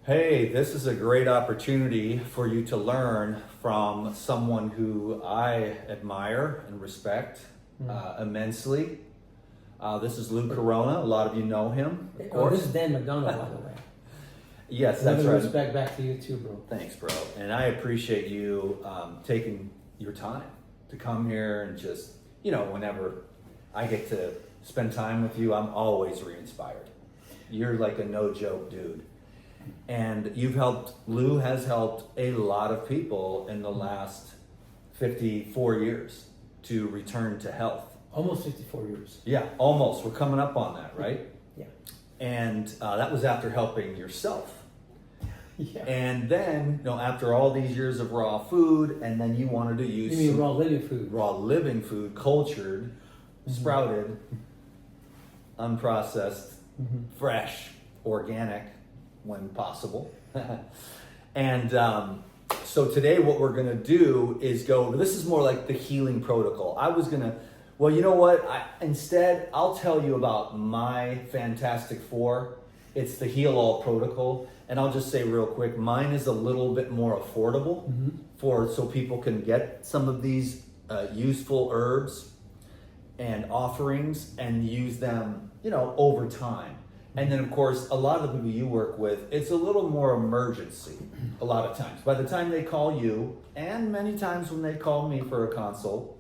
Hey, this is a great opportunity for you to learn from someone who I admire and respect immensely. This is Lou Corona. A lot of you know him, of Oh, course. this is Dan McDonald, by the way. Yes, that's Another right. respect back to you too, bro. Thanks, bro. And I appreciate you taking your time to come here and just, whenever I get to spend time with you, I'm always re-inspired. You're like a no-joke dude. And Lou has helped a lot of people in the last 54 years to return to health. Almost 54 years. Yeah, almost. We're coming up on that, right? Yeah. And that was after helping yourself. Yeah. And then, after all these years of raw food, and then you wanted to use You mean some raw living food? raw living food, cultured, sprouted, unprocessed, fresh, organic, when possible. And so today what we're going to do is this is more like the healing protocol. Well, you know what? Instead, I'll tell you about my Fantastic Four. It's the Heal All protocol. And I'll just say real quick, mine is a little bit more affordable so people can get some of these useful herbs and offerings and use them, over time. And then, of course, a lot of the people you work with, it's a little more emergency a lot of times. By the time they call you, and many times when they call me for a consult,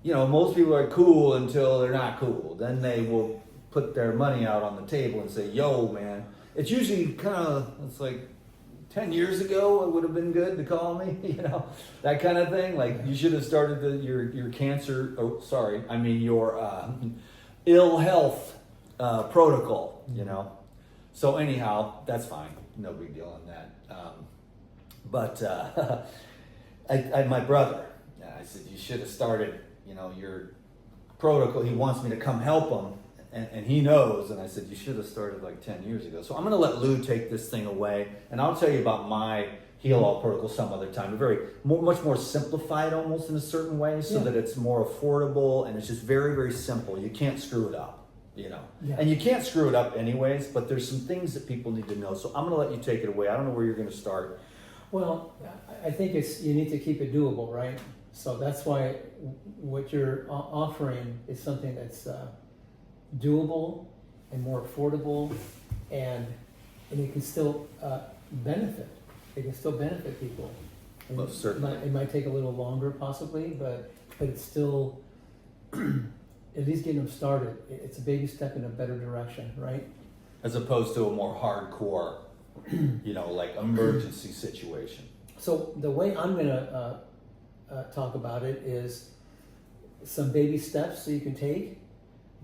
most people are cool until they're not cool. Then they will put their money out on the table and say, yo, man. It's usually it's like 10 years ago, it would have been good to call me, that kind of thing. Like, you should have started your cancer, your ill health protocol, So anyhow, that's fine. No big deal on that. My brother, I said, you should have started, your protocol. He wants me to come help him. And he knows, and I said, you should have started like 10 years ago. So I'm going to let Lou take this thing away, and I'll tell you about my Heal All protocol some other time. Much more simplified almost in a certain way, so that it's more affordable, and it's just very, very simple. You can't screw it up, Yeah. And you can't screw it up anyways, but there's some things that people need to know. So I'm going to let you take it away. I don't know where you're going to start. Well, I think you need to keep it doable, right? So that's why what you're offering is something that's doable and more affordable, and it can still benefit. It can still benefit people. And Most certainly. It might take a little longer, possibly, but it's still at least getting them started. It's a baby step in a better direction, right? As opposed to a more hardcore, like emergency situation. So the way I'm going to talk about it is some baby steps that you can take.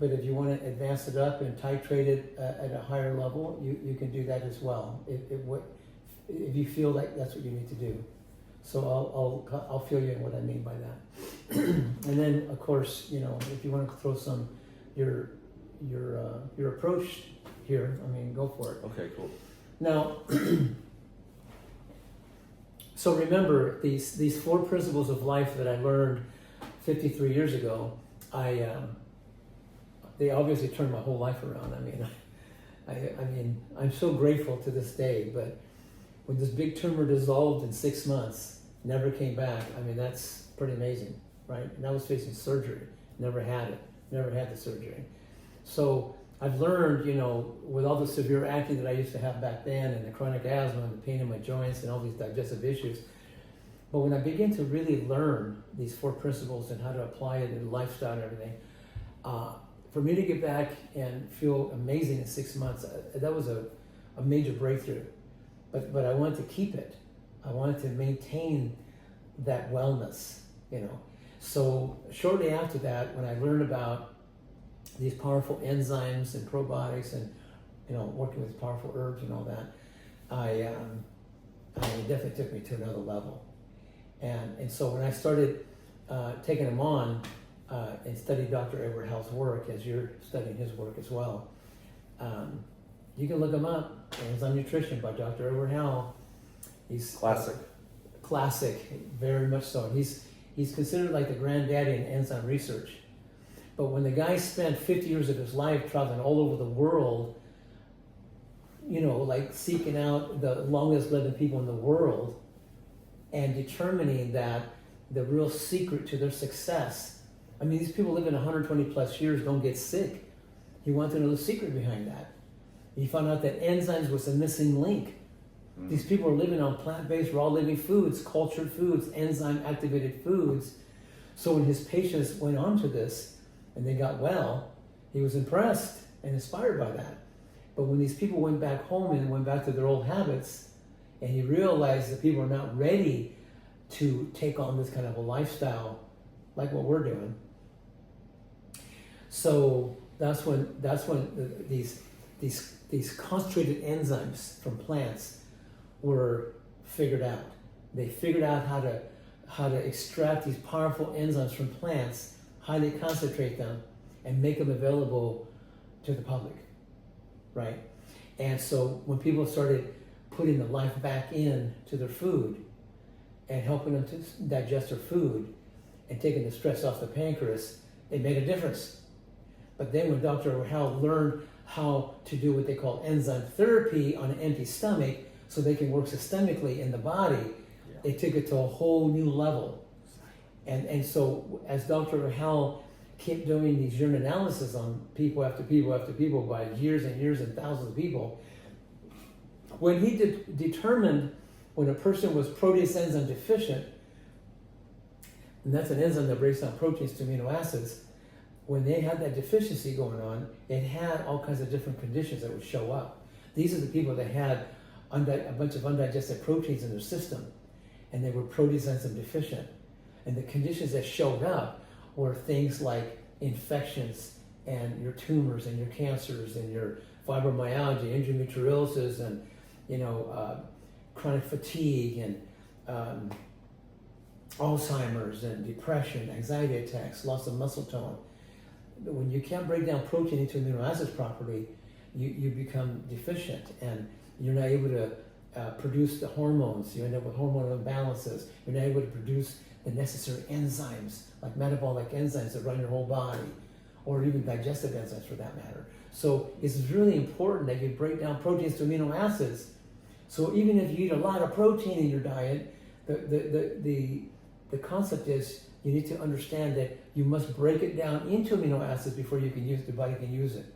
But if you want to advance it up and titrate it at a higher level, you can do that as well. If you feel like that's what you need to do. So I'll fill you in what I mean by that. And then, of course, if you want to throw some your approach here, go for it. Okay, cool. Now, so remember these 4 principles of life that I learned 53 years ago. They obviously turned my whole life around. I'm so grateful to this day. But when this big tumor dissolved in 6 months, never came back. That's pretty amazing, right? And I was facing surgery. Never had the surgery. So I've learned, with all the severe acne that I used to have back then, and the chronic asthma, and the pain in my joints, and all these digestive issues. But when I began to really learn these 4 principles and how to apply it in lifestyle and everything, for me to get back and feel amazing in 6 months, that was a major breakthrough. But I wanted to keep it. I wanted to maintain that wellness, So shortly after that, when I learned about these powerful enzymes and probiotics and, working with powerful herbs and all that, it definitely took me to another level. And so when I started taking them on, and study Dr. Edward Howell's work, as you're studying his work as well. You can look him up, Enzyme Nutrition by Dr. Edward Howell. He's classic, very much so. He's considered like the granddaddy in enzyme research. But when the guy spent 50 years of his life traveling all over the world, like seeking out the longest living people in the world and determining that the real secret to their success. I mean, these people living 120 plus years don't get sick. He wanted to know the secret behind that. He found out that enzymes was a missing link. These people are living on plant-based, raw living foods, cultured foods, enzyme-activated foods. So when his patients went on to this and they got well, he was impressed and inspired by that. But when these people went back home and went back to their old habits, and he realized that people are not ready to take on this kind of a lifestyle like what we're doing. So that's when these concentrated enzymes from plants were figured out. They figured out how to extract these powerful enzymes from plants, highly concentrate them, and make them available to the public, right? And so when people started putting the life back in to their food and helping them to digest their food and taking the stress off the pancreas, it made a difference. But then when Dr. Howell learned how to do what they call enzyme therapy on an empty stomach so they can work systemically in the body, they took it to a whole new level. And so as Dr. Howell kept doing these urine analysis on people after people after people by years and years and thousands of people, when he determined when a person was protease enzyme deficient, and that's an enzyme that breaks down proteins to amino acids, when they had that deficiency going on, it had all kinds of different conditions that would show up. These are the people that had a bunch of undigested proteins in their system, and they were protease enzyme deficient. And the conditions that showed up were things like infections and your tumors and your cancers and your fibromyalgia, endometriosis, and chronic fatigue and Alzheimer's and depression, anxiety attacks, loss of muscle tone. When you can't break down protein into amino acids properly, you become deficient and you're not able to produce the hormones. You end up with hormonal imbalances. You're not able to produce the necessary enzymes, like metabolic enzymes that run your whole body, or even digestive enzymes for that matter. So it's really important that you break down proteins to amino acids. So even if you eat a lot of protein in your diet, the concept is you need to understand that you must break it down into amino acids before you can use it, the body can use it.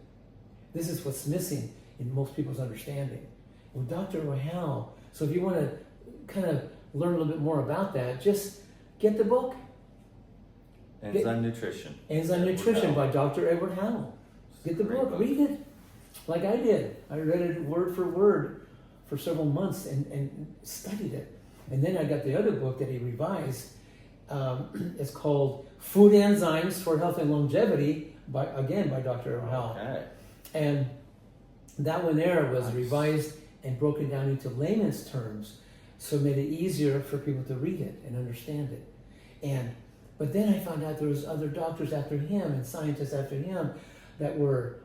This is what's missing in most people's understanding. With Dr. Rahal, so if you want to kind of learn a little bit more about that, just get the book. Enzyme Nutrition. Enzyme Nutrition by Dr. Edward Howell. Get the book, read it, like I did. I read it word for word for several months and studied it. And then I got the other book that he revised. It's called Food Enzymes for Health and Longevity, by Dr. Howell. Okay. And that one there was revised and broken down into layman's terms, so it made it easier for people to read it and understand it. But then I found out there was other doctors after him and scientists after him that were,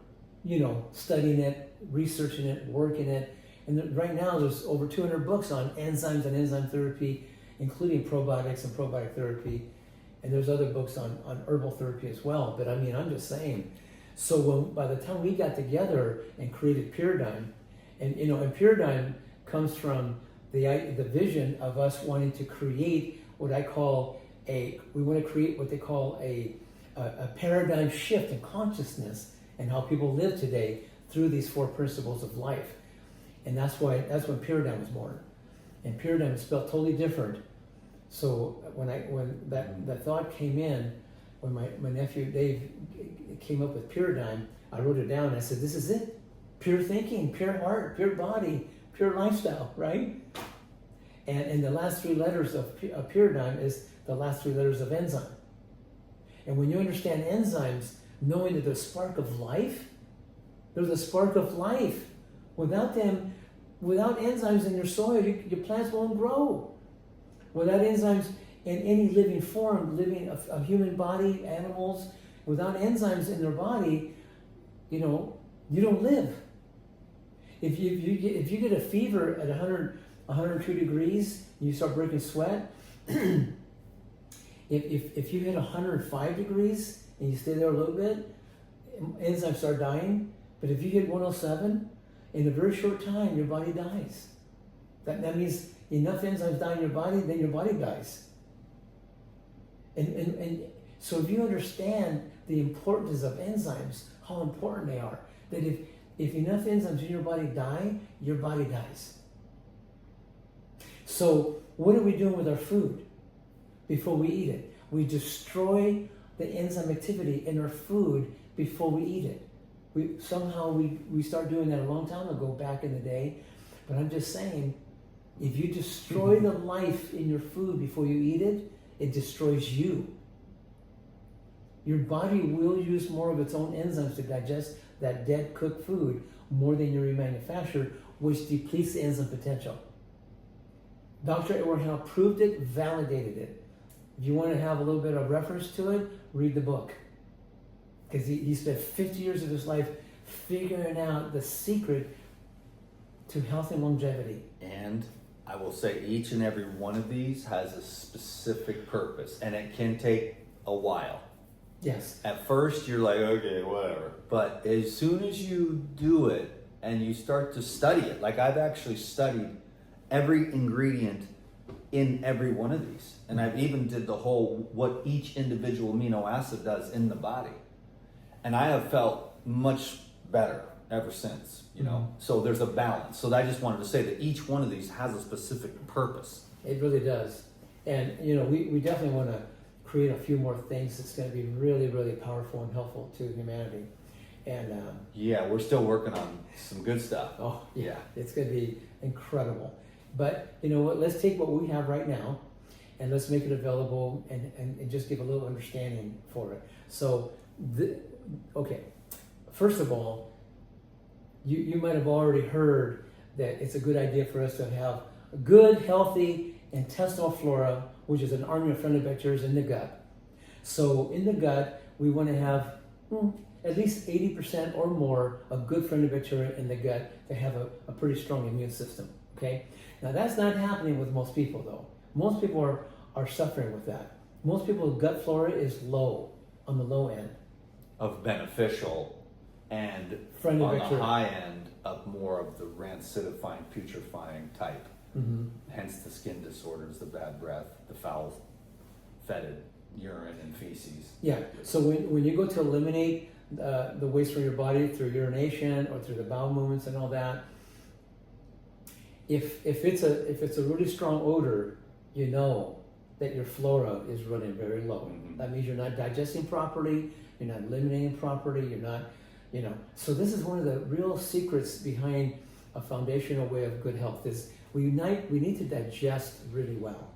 studying it, researching it, working it. And right now there's over 200 books on enzymes and enzyme therapy, including probiotics and probiotic therapy. And there's other books on herbal therapy as well. But I mean, I'm just saying. So by the time we got together and created Paradigm, and Paradigm comes from the vision of us wanting to create what I call we want to create what they call a paradigm shift in consciousness and how people live today through these 4 principles of life. And that's when Paradigm was born. And Paradigm is spelled totally different. So when that thought came in, when my nephew Dave came up with Paradigm, I wrote it down and I said, this is it. Pure thinking, pure heart, pure body, pure lifestyle, right? And the last 3 letters of Paradigm is the last 3 letters of enzyme. And when you understand enzymes, knowing that they're a spark of life, they're the spark of life. Without them, without enzymes in your soil, your plants won't grow. Without enzymes in any living form, a human body, animals, without enzymes in their body, you don't live. If you get a fever at 102 degrees, and you start breaking sweat. if you hit 105 degrees and you stay there a little bit, enzymes start dying. But if you hit 107, in a very short time, your body dies. That means enough enzymes die in your body, then your body dies. And so if you understand the importance of enzymes, how important they are, that if enough enzymes in your body die, your body dies. So what are we doing with our food before we eat it? We destroy the enzyme activity in our food before we eat it. We start doing that a long time ago, back in the day. But I'm just saying, if you destroy the life in your food before you eat it, it destroys you. Your body will use more of its own enzymes to digest that dead cooked food more than you remanufacture, which depletes the enzyme potential. Dr. Edward Howe proved it, validated it. If you want to have a little bit of reference to it, read the book. Because he spent 50 years of his life figuring out the secret to health and longevity. And I will say each and every one of these has a specific purpose, and it can take a while. Yes. At first, you're like, okay, whatever. But as soon as you do it and you start to study it, like I've actually studied every ingredient in every one of these. And I've even did the whole, what each individual amino acid does in the body. And I have felt much better ever since, you know. So there's a balance. So I just wanted to say that each one of these has a specific purpose. It really does. And, you know, we definitely want to create a few more things that's going to be really, really powerful and helpful to humanity. And yeah, we're still working on some good stuff. Oh, yeah. It's going to be incredible. But, you know what, let's take what we have right now and let's make it available and just give a little understanding for it. So, okay, first of all, you might have already heard that it's a good idea for us to have a good, healthy intestinal flora, which is an army of friendly bacteria in the gut. So in the gut, we want to have at least 80% or more of good friendly bacteria in the gut to have a pretty strong immune system, okay? Now that's not happening with most people though. Most people are suffering with that. Most people's gut flora is low, on the low end. Of beneficial and friendly on bacteria. The high end of more of the rancidifying, putrefying type. Mm-hmm. Hence the skin disorders, the bad breath, the foul, fetid urine and feces. Yeah, so when you go to eliminate the waste from your body through urination or through the bowel movements and all that, if it's a really strong odor, you know that your flora is running very low. Mm-hmm. That means you're not digesting properly, you're not eliminating properly, you're not, you know. So this is one of the real secrets behind a foundational way of good health is we need to digest really well.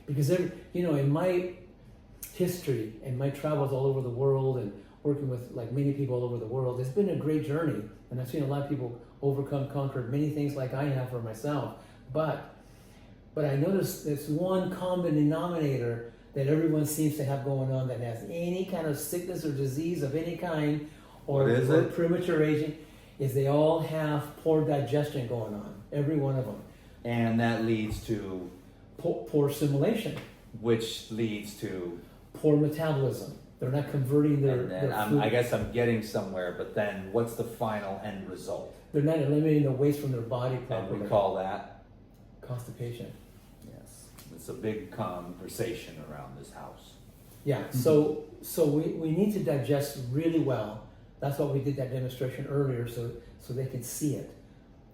Because in my history and my travels all over the world and working with like many people all over the world, it's been a great journey. And I've seen a lot of people overcome, conquered many things like I have for myself. But I noticed there's one common denominator that everyone seems to have going on that has any kind of sickness or disease of any kind or premature aging, is they all have poor digestion going on, every one of them. And that leads to poor assimilation, which leads to poor metabolism. They're not converting their food. I guess I'm getting somewhere, but then what's the final end result? They're not eliminating the waste from their body properly. And we call that constipation. Yes, it's a big conversation around this house. Yeah, so we need to digest really well. That's why we did that demonstration earlier, so they can see it.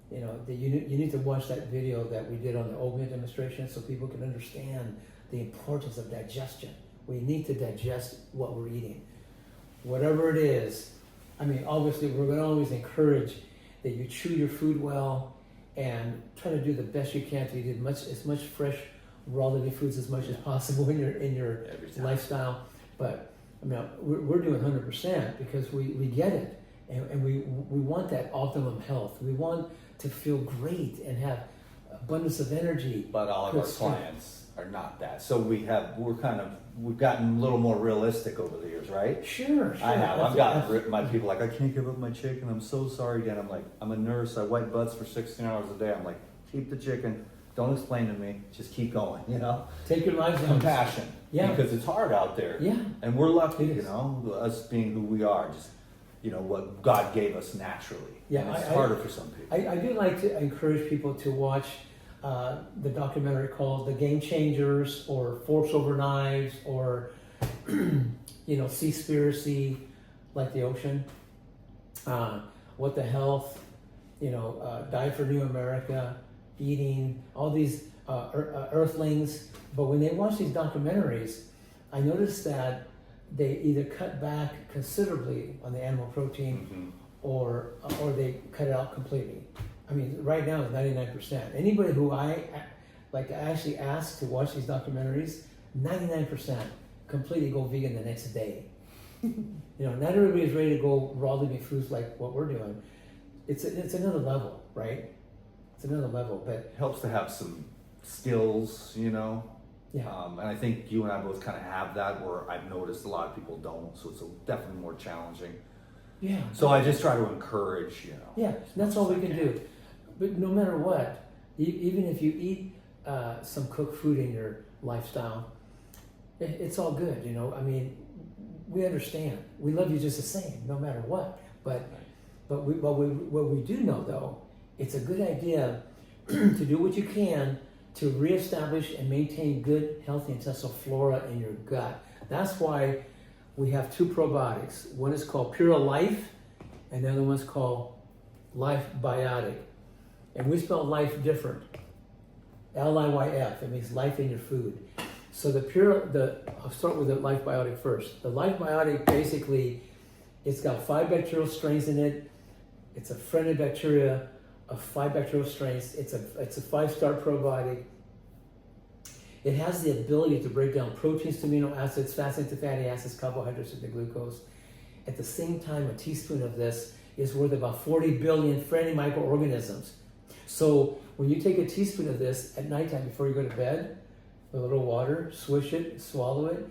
You know, you need to watch that video that we did on the oatmeal demonstration so people can understand the importance of digestion. We need to digest what we're eating. Whatever it is, I mean, obviously we're going to always encourage that you chew your food well and try to do the best you can to eat as much fresh, raw living foods as much as possible in your lifestyle. But I mean, we're doing 100% because we get it. And we want that optimum health. We want to feel great and have abundance of energy. But all of our clients are not that. So we've gotten a little more realistic over the years, right? Sure. I have. I've gotten my people like, I can't give up my chicken. I'm so sorry, Dan. I'm like, I'm a nurse. I wipe butts for 16 hours a day. I'm like, keep the chicken. Don't explain to me. Just keep going, you know? Take your life. Compassion. Yeah. Because it's hard out there. Yeah. And we're lucky, you know, us being who we are. Just what God gave us naturally. Yeah, and it's harder for some people. I do like to encourage people to watch the documentary called The Game Changers, or Forks Over Knives, or Seaspiracy, like the ocean. What the Health, Diet for New America, Eating, all these Earthlings. But when they watch these documentaries, I noticed that they either cut back considerably on the animal protein, or they cut it out completely. I mean, right now it's 99%. Anybody who I actually ask to watch these documentaries, 99% completely go vegan the next day. Not everybody's ready to go raw living foods like what we're doing. It's another level, right? It's another level, but It helps to have some skills, yeah. And I think you and I both kind of have that, where I've noticed a lot of people don't, so it's definitely more challenging. Yeah. So I just try to encourage, Yeah, that's all we can do. But no matter what, even if you eat some cooked food in your lifestyle, it's all good, I mean, we understand. We love you just the same, no matter what. But what we do know, though, it's a good idea to do what you can to reestablish and maintain good, healthy intestinal flora in your gut. That's why we have two probiotics. One is called Pure Life, and the other one's called Life Biotic. And we spell life different. Liyf. It means life in your food. So I'll start with the Life Biotic first. The Life Biotic, basically, it's got 5 bacterial strains in it. It's a friend of bacteria of 5 bacterial strains. It's a 5-star probiotic. It has the ability to break down proteins to amino acids, fats into fatty acids, carbohydrates into glucose. At the same time, a teaspoon of this is worth about 40 billion friendly microorganisms. So when you take a teaspoon of this at nighttime before you go to bed, with a little water, swish it, swallow it.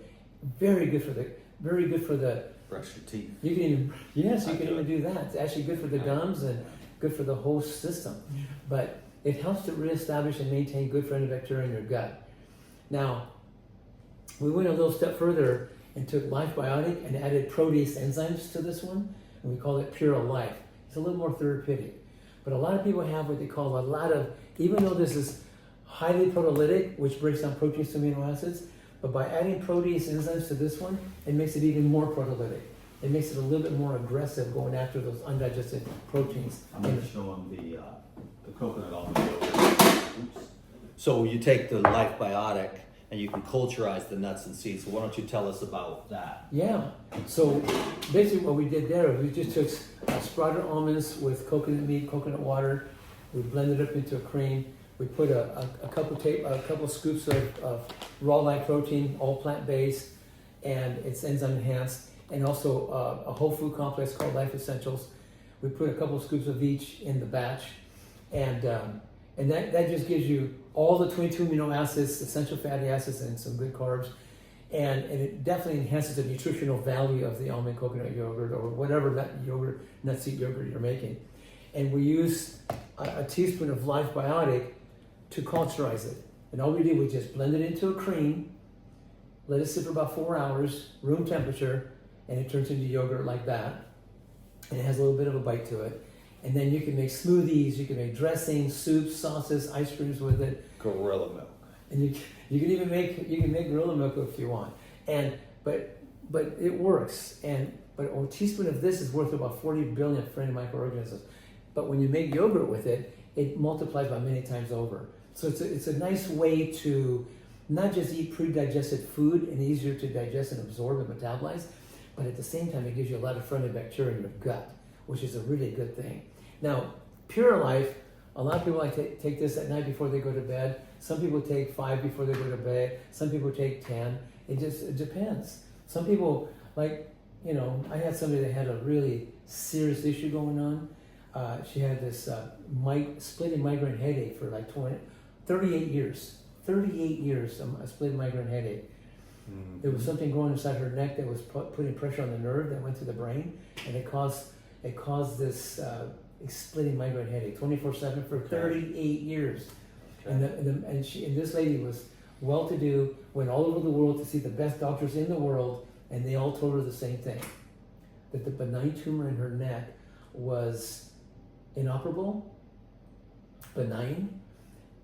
Very good for the. Brush your teeth. You can even do that. It's actually good for the gums and good for the whole system. But it helps to reestablish and maintain good friendly bacteria in your gut. Now, we went a little step further and took Life Biotic and added protease enzymes to this one, and we call it Pure Life. It's a little more therapeutic. But a lot of people have what they call even though this is highly proteolytic, which breaks down proteins to amino acids, but by adding protease enzymes to this one, it makes it even more proteolytic. It makes it a little bit more aggressive going after those undigested proteins. I'm going to show them the coconut almond yogurt. Oops. So you take the Life Biotic and you can culturize the nuts and seeds. So why don't you tell us about that? Yeah. So basically what we did there, we just took sprouted almonds with coconut meat, coconut water. We blended it up into a cream. We put a couple scoops of raw live protein, all plant-based, and it's enzyme enhanced, and also a whole food complex called Life Essentials. We put a couple scoops of each in the batch, and that just gives you all the 22 amino acids, essential fatty acids, and some good carbs, and it definitely enhances the nutritional value of the almond coconut yogurt or whatever nut seed yogurt you're making. And we use a teaspoon of Life Biotic to culturize it. And all we did was just blend it into a cream, let it sit for about 4 hours, room temperature, and it turns into yogurt like that. And it has a little bit of a bite to it. And then you can make smoothies, you can make dressings, soups, sauces, ice creams with it. Gorilla milk. And you can even make gorilla milk if you want. But it works. But a teaspoon of this is worth about 40 billion friendly microorganisms. But when you make yogurt with it, it multiplies by many times over. So it's a nice way to not just eat pre-digested food and easier to digest and absorb and metabolize, but at the same time it gives you a lot of friendly bacteria in your gut, which is a really good thing. Now, Pure Life, a lot of people like to take this at night before they go to bed. Some people take 5 before they go to bed. Some people take 10. It depends. Some people, I had somebody that had a really serious issue going on. She had this splitting migraine headache for 38 years. 38 years, a splitting migraine headache. Mm-hmm. There was something growing inside her neck that was putting pressure on the nerve that went to the brain, and it caused this splitting migraine headache 24/7 for 38 years. Okay. And this lady was well-to-do, went all over the world to see the best doctors in the world, and they all told her the same thing. that the benign tumor in her neck was inoperable, benign,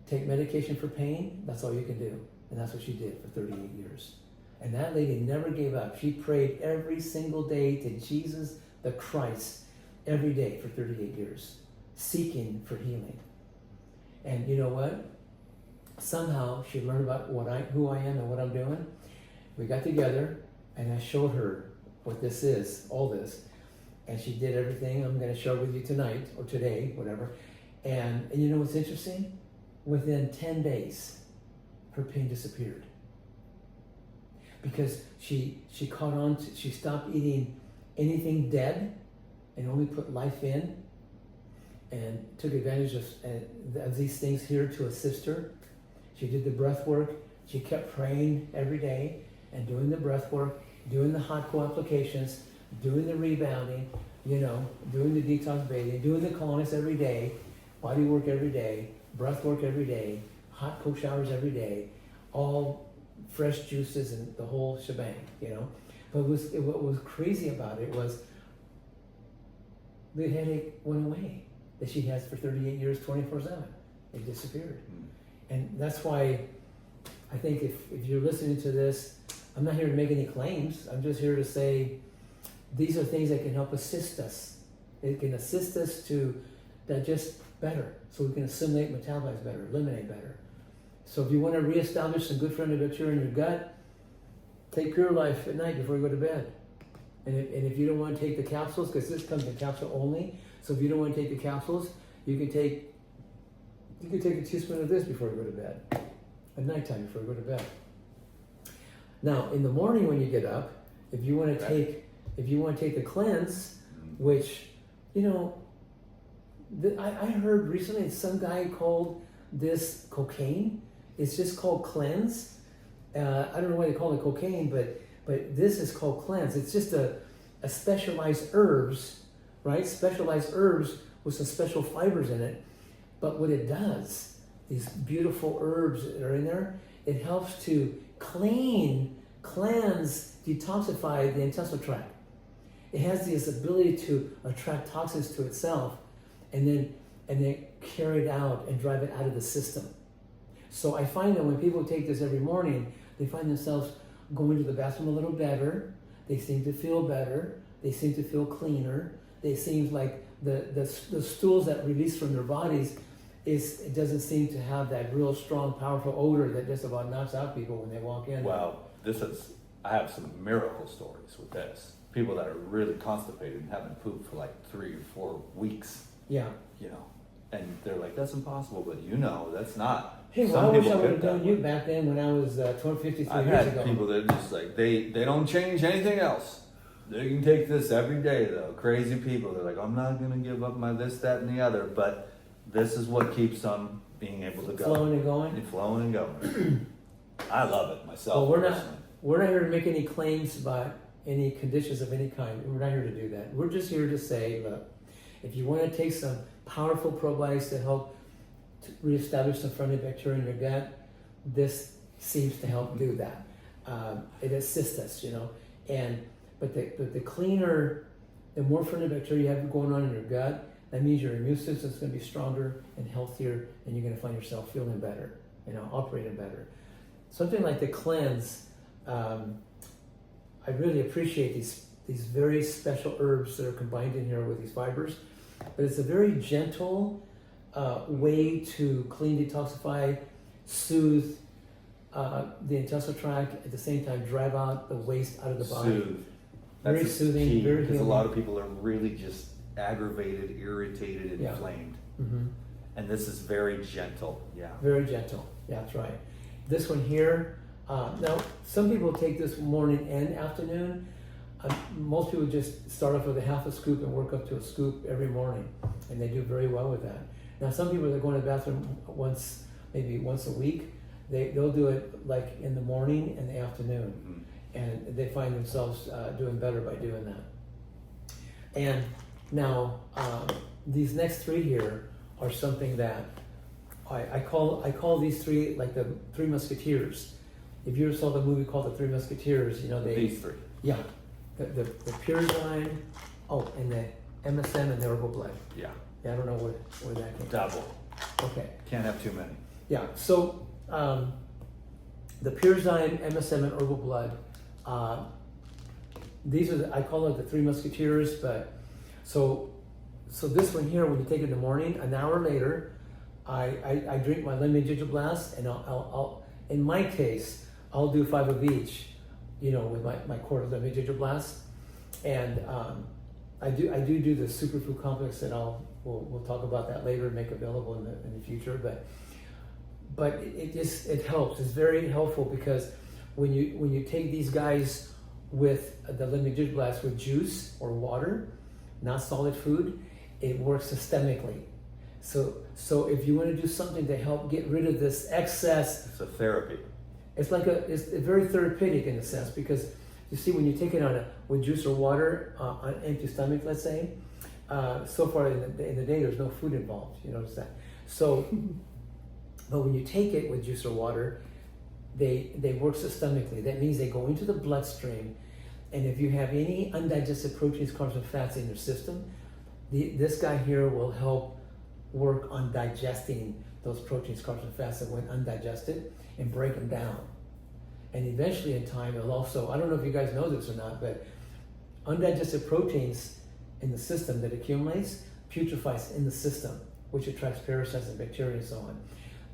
take medication for pain, that's all you can do. And that's what she did for 38 years. And that lady never gave up. She prayed every single day to Jesus the Christ every day for 38 years, seeking for healing. And you know what? Somehow she learned about who I am and what I'm doing. We got together and I showed her what this is, all this. And she did everything I'm going to share with you tonight or today, whatever. And you know what's interesting? Within 10 days, her pain disappeared. Because she caught on to, she stopped eating anything dead and only put life in, and took advantage of these things here to assist her. She did the breath work. She kept praying every day and doing the breath work, doing the hot co-applications, doing the rebounding, doing the detox bathing, doing the colonics every day, body work every day, breath work every day, hot co-showers every day, all fresh juices and the whole shebang, But what was crazy about it was the headache went away that she has for 38 years, 24/7. It disappeared. And that's why I think if you're listening to this, I'm not here to make any claims. I'm just here to say these are things that can help assist us. It can assist us to digest better so we can assimilate, metabolize better, eliminate better. So if you want to reestablish some good friendly bacteria in your gut, take Pure Life at night before you go to bed. And if you don't want to take the capsules, because this comes in capsule only, so if you don't want to take the capsules, you can take a teaspoon of this before you go to bed, at nighttime before you go to bed. Now, in the morning when you get up, if you want to take the cleanse, which, I heard recently some guy called this cocaine. It's just called cleanse. I don't know why they call it cocaine, but this is called cleanse. It's just a specialized herbs, right? Specialized herbs with some special fibers in it. But what it does, these beautiful herbs that are in there, it helps to cleanse, detoxify the intestinal tract. It has this ability to attract toxins to itself and then carry it out and drive it out of the system. So I find that when people take this every morning, they find themselves going to the bathroom a little better. They seem to feel better. They seem to feel cleaner. They seem like the stools that release from their bodies it doesn't seem to have that real strong, powerful odor that just about knocks out people when they walk in. Well, I have some miracle stories with this. People that are really constipated and haven't pooped for like 3 or 4 weeks. Yeah. And they're like, that's impossible, but that's not. Hey, well, I wish I would have done you back then when I was 53 years ago. I've had people that are just like, they don't change anything else. They can take this every day though. Crazy people. They're like, I'm not going to give up my this, that, and the other, but this is what keeps them being able to go. Flowing and going? And flowing and going. I love it myself. Well, we're not here to make any claims about any conditions of any kind. We're not here to do that. We're just here to say, look, if you want to take some powerful probiotics to help to reestablish some friendly bacteria in your gut, this seems to help do that. It assists us, But the cleaner, the more friendly bacteria you have going on in your gut, that means your immune system is going to be stronger and healthier, and you're going to find yourself feeling better, operating better. Something like the cleanse, I really appreciate these very special herbs that are combined in here with these fibers, but it's a very gentle way to clean, detoxify, soothe the intestinal tract, at the same time drive out the waste out of the body. Soothe. Very soothing, very because a healing. lot of people are really just aggravated, irritated, and inflamed. Mm-hmm. And this is very gentle. Yeah. Very gentle. Yeah, that's right. This one here, now some people take this morning and afternoon. Most people just start off with a half a scoop and work up to a scoop every morning, and they do very well with that. Now some people that are going to the bathroom maybe once a week, they'll do it like in the morning and the afternoon. Mm-hmm. And they find themselves doing better by doing that. And now these next 3 here are something that I call these 3 like the 3 musketeers. If you ever saw the movie called The 3 Musketeers, These 3. Yeah, the Pyrazine, and the MSM and the herbal blood. Yeah. Yeah, I don't know where that came from. Double. Okay. Can't have too many. Yeah, so the Pyrazine, MSM, and herbal blood, these are, I call it the three musketeers, but so this one here, when you take it in the morning, an hour later, I drink my lemon ginger blast, and I'll in my case, I'll do 5 of each, with my quart of lemon ginger blast, and I do the superfood complex that we'll talk about that later and make available in the future, but it helps. It's very helpful because when you take these guys with the lemon ginger blast with juice or water, not solid food, it works systemically. So if you want to do something to help get rid of this excess, It's a therapy. it's very therapeutic in a sense, because you see, when you take it with juice or water on an empty stomach, let's say, so far in the day there's no food involved. You notice that. So, but when you take it with juice or water, they work systemically. That means they go into the bloodstream, and if you have any undigested proteins, carbs, and fats in your system, this guy here will help work on digesting those proteins, carbs, and fats that went undigested and break them down. And eventually in time, it'll also, I don't know if you guys know this or not, but undigested proteins in the system that accumulates putrefies in the system, which attracts parasites and bacteria and so on.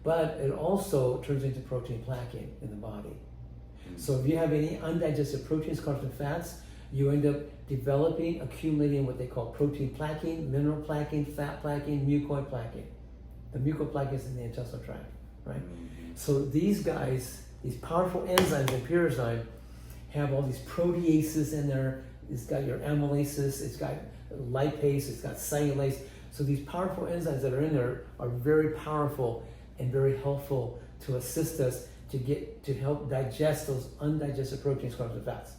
But it also turns into protein plaquing in the body. So if you have any undigested proteins, carbs, and fats, you end up accumulating what they call protein plaquing, mineral plaquing, fat plaquing, mucoid plaquing. The mucoplaque is in the intestinal tract, right? So these guys, these powerful enzymes in Pyrazine, have all these proteases in there. It's got your amylases, it's got lipase, it's got cellulase. So these powerful enzymes that are in there are very powerful and very helpful to assist us to help digest those undigested proteins, carbs, and fats.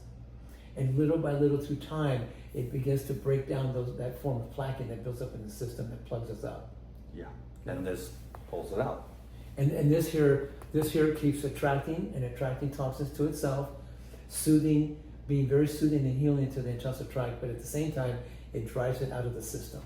And little by little through time, it begins to break down that form of plaquing that builds up in the system that plugs us up. Yeah. And this pulls it out. And this here keeps attracting toxins to itself, soothing, being very soothing and healing to the intestinal tract, but at the same time, it drives it out of the system.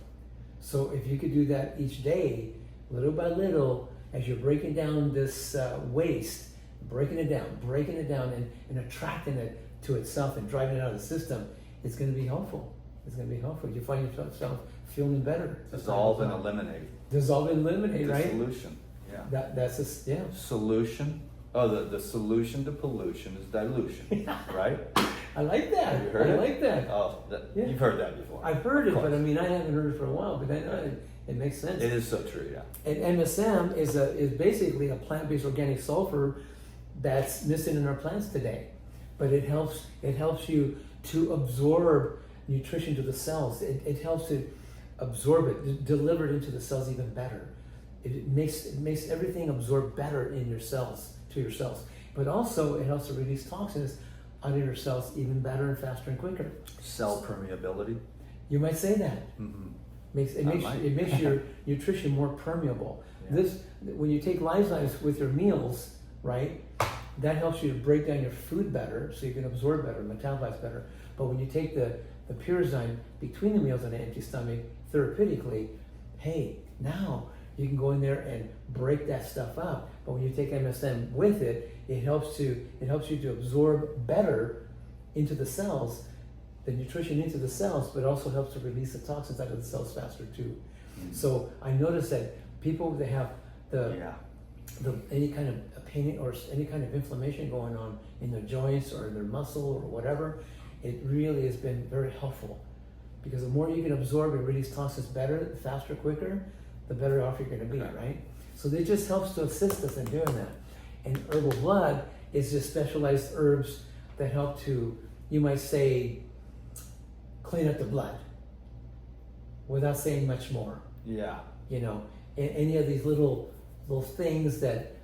So if you could do that each day, little by little, as you're breaking down this waste, breaking it down and attracting it to itself and driving it out of the system, it's going to be helpful. It's going to be helpful. You find yourself feeling better. Dissolve and eliminate. Dissolve and eliminate, The right? solution. Yeah. That's yeah. Solution. Oh, the solution to pollution is dilution, right? I like that. Have you heard it? like that. Oh, Yeah. You've heard that before. I've heard it, Of but I course. mean, I haven't heard it for a while. But I know it makes sense. It is so true, yeah. And MSM is basically a plant-based organic sulfur that's missing in our plants today. But it helps you to absorb nutrition to the cells. It helps to absorb it, deliver it into the cells even better. It makes everything absorb better in your cells, to your cells. But also it helps to release toxins out of your cells even better and faster and quicker. Cell permeability. You might say that. Mm-hmm. It makes your nutrition more permeable. Yeah. When you take lysozymes with your meals, right, that helps you to break down your food better, so you can absorb better, metabolize better. But when you take the Pyrazine between the meals on an empty stomach, therapeutically, hey, now you can go in there and break that stuff up. But when you take MSM with it, it helps you to absorb better into the cells, the nutrition into the cells, but also helps to release the toxins out of the cells faster too. Mm-hmm. So I noticed that people that have any kind of pain or any kind of inflammation going on in their joints or their muscle or whatever, it really has been very helpful, because the more you can absorb and release toxins better, faster, quicker, the better off you're going to be, right? So it just helps to assist us in doing that. And herbal blood is just specialized herbs that help to, you might say, clean up the blood without saying much more. Yeah. Any of these little things that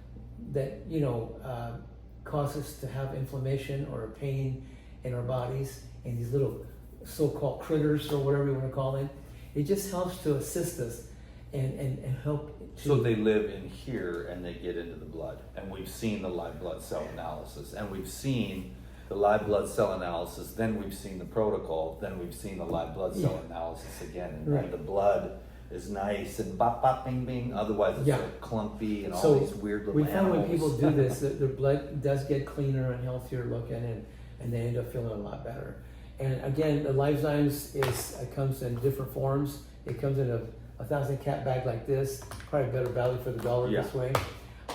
cause us to have inflammation or pain in our bodies, and these little so-called critters or whatever you want to call them, it just helps to assist us and help to... So they live in here and they get into the blood, and we've seen the live blood cell analysis, and we've seen the live blood cell analysis, then we've seen the protocol, then we've seen the live blood cell analysis again, and Right. then the blood is nice and bop bop bing bing. Otherwise, it's Yeah. like clumpy and all So these weird little we found when animals. people do this, that their blood does get cleaner and healthier looking, and they end up feeling a lot better. And again, the Lysozymes it comes in different forms. It comes in a 1,000 cat bag like this, probably better value for the dollar Yeah. this way.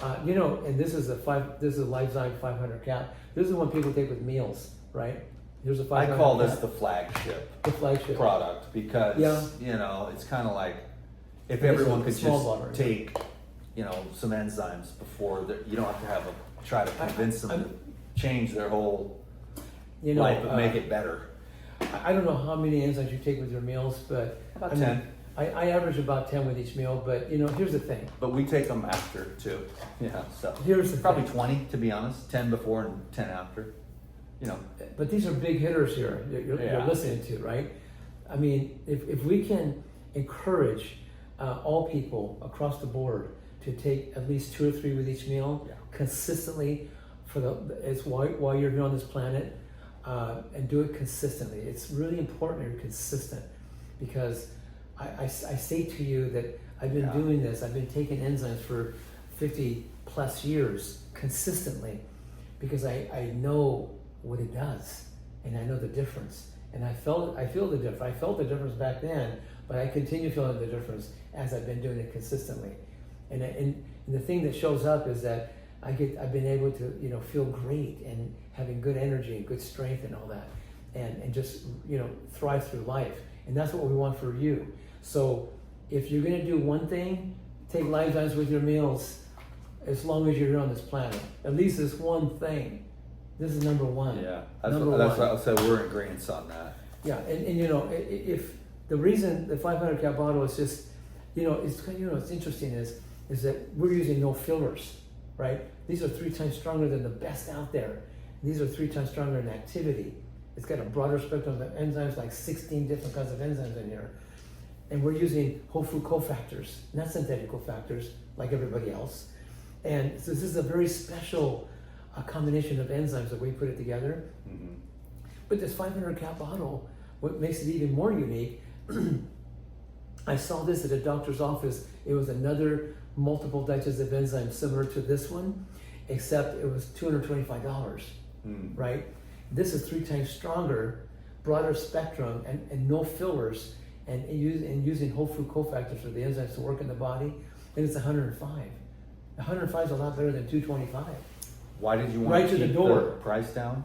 And this is a Lysozyme 500 cap. This is the one people take with meals, right? Here's a I 500 call this cap. the flagship The flagship product because Yeah. it's kind of like if It is everyone a could small just bottle, take some enzymes before you don't have to try to convince them to change their whole life but make it better. I don't know how many enzymes you take with your meals, but About I mean, 10. I average about 10 with each meal. But here's the thing. But we take them after too. So Here's the probably thing. 20 to be honest. 10 before and 10 after. But these are big hitters here you're Yeah. listening to, right? I mean, if we can encourage all people across the board to take at least 2 or 3 with each meal consistently it's while you're here on this planet, and do it consistently. It's really important you're consistent, because I say to you that I've been doing this. I've been taking enzymes for 50 plus years consistently, because I know what it does, and I know the difference, and I feel the difference. I felt the difference back then, but I continue feeling the difference as I've been doing it consistently. And the thing that shows up is that I've been able to feel great and having good energy and good strength and all that, and just thrive through life. And that's what we want for you. So if you're gonna do one thing, take Lysozymes with your meals as long as you're here on this planet. At least this one thing. This is number one. Yeah, that's what I'll say. We're in agreement on that. Yeah, and if the reason the 500 cap bottle is just, it's interesting is that we're using no fillers, right? These are 3 times stronger than the best out there. These are 3 times stronger in activity. It's got a broader spectrum of enzymes, like 16 different kinds of enzymes in here. And we're using whole food cofactors, not synthetic cofactors like everybody else. And so this is a very special combination of enzymes that we put it together. Mm-hmm. But this 500 cap bottle, what makes it even more unique, I saw this at a doctor's office. It was another multiple digestive enzyme similar to this one, except it was $225, right? This is 3 times stronger, broader spectrum, and no fillers, and using whole food cofactors for the enzymes to work in the body, and it's 105. 105 is a lot better than 225. Why did you want Right to to the keep door. the price down?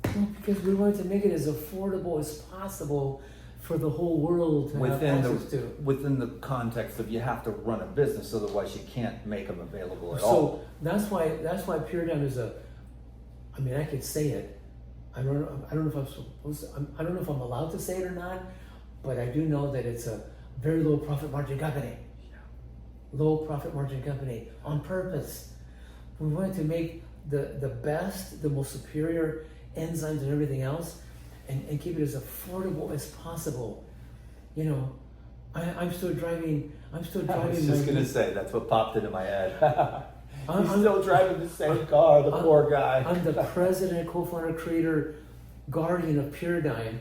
Well, because we wanted to make it as affordable as possible for the whole world to have access to. Within the context of you have to run a business, otherwise you can't make them available at So all. that's why Puridan is I could say it. I don't know if I'm supposed to, I don't know if I'm allowed to say it or not, but I do know that it's a very low profit margin company. Low profit margin company on purpose. We wanted to make the best, the most superior enzymes and everything else, and keep it as affordable as possible. I'm still driving. I was just gonna say that's what popped into my head. I'm still driving the same car, the poor guy. I'm the president, co-founder, creator, guardian of Puridan,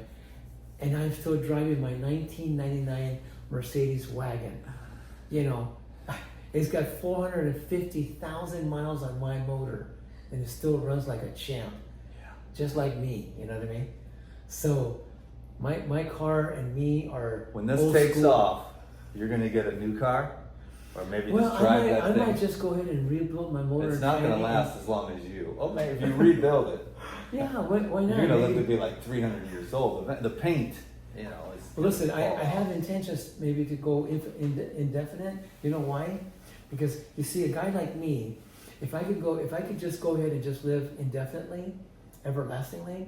and I'm still driving my 1999 Mercedes wagon. It's got 450,000 miles on my motor, and it still runs like a champ, just like me. You know what I mean? So, my car and me are. When this old takes school. off, you're gonna get a new car, or maybe Well, just drive that I thing. might just go ahead and rebuild my motor. It's not and gonna last as long as you. Oh, man, if you rebuild it, Yeah, why not? you're gonna live Maybe- to be like 300 years old. The paint, is. Well, listen, I have intentions maybe to go indefinite. You know why? Because you see, a guy like me, if I could just go ahead and just live indefinitely, everlastingly,